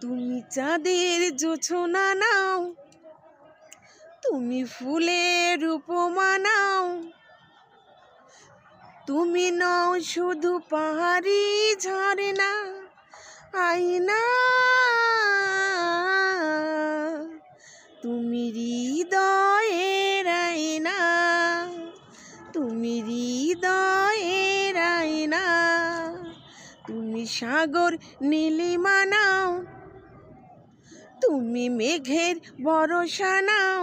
তুমি চাঁদের জোছনা নাও, তুমি ফুলের উপমা নাও, তুমি নও শুধু পাহাড়ি ঝর্ণা আয়না, তুমি হৃদয়ের আয়না, তুমি হৃদয়ের আয়না। তুমি সাগর নীলিমা নাও, তুমি মেঘের ভরসা নাও,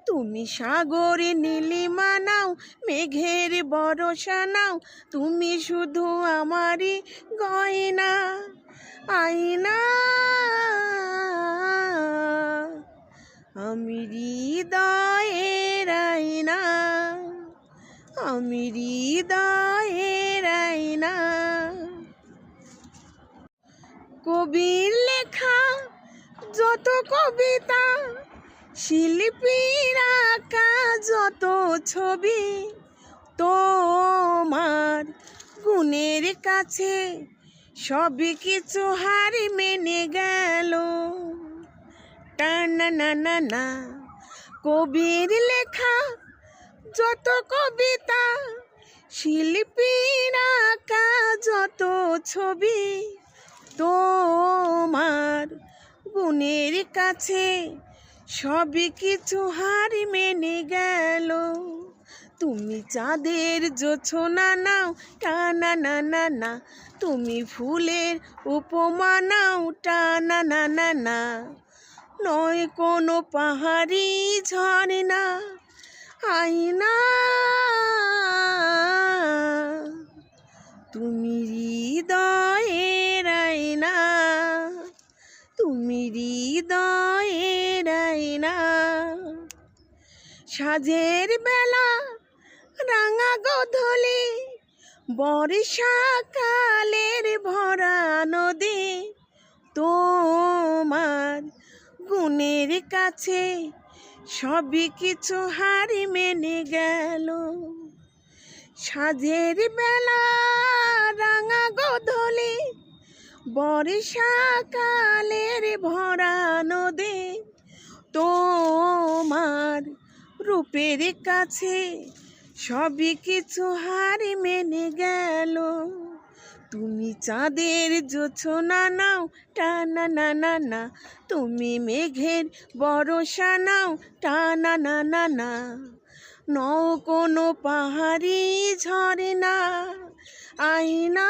তুমি সাগর নীলিমা নাও, মেঘের ভরসা নাও, তুমি শুধু আমারই গয়না আয়না। আমি হৃদয়ের আয়না, আমি হৃদয়ের আয়না। কবির লেখা যত কবিতা, শিল্পীর আঁকা যত ছবি, তোমার গুণের কাছে সবই কিছু হার মেনে গেল। টানা না না না, কবির লেখা যত কবিতা, শিল্পীর আঁকা যত ছবি, তোমার গুণের কাছে সবই কিছু হার মেনে গেল। তুমি চাঁদের জোছনা নাও, টানা না না না, তুমি ফুলের উপমা নাও, টানা না না না, নয় কোনো পাহাড়ি ঝর্ণা আয়না। তুমি হৃদয়ের আয়না, তুমি হৃদয়ের আয়না। সাঁঝের বেলা রাঙা গোধূলি, বর্ষাকালের ভরা নদী, তোমার গুণের কাছে সবই কিছু হার মেনে গেল। সাঁঝের বেলা রাঙা গোধূলি, বর্ষাকালের ভরা নদী, তোমার রূপের কাছে সবই কিছু হার মেনে গেল। তুমি চাঁদের জোছনা নাও, টানা না না না, তুমি মেঘের ভরসা নাও, টানা না না না, নও কোনো পাহাড়ি ঝর্ণা আয়না।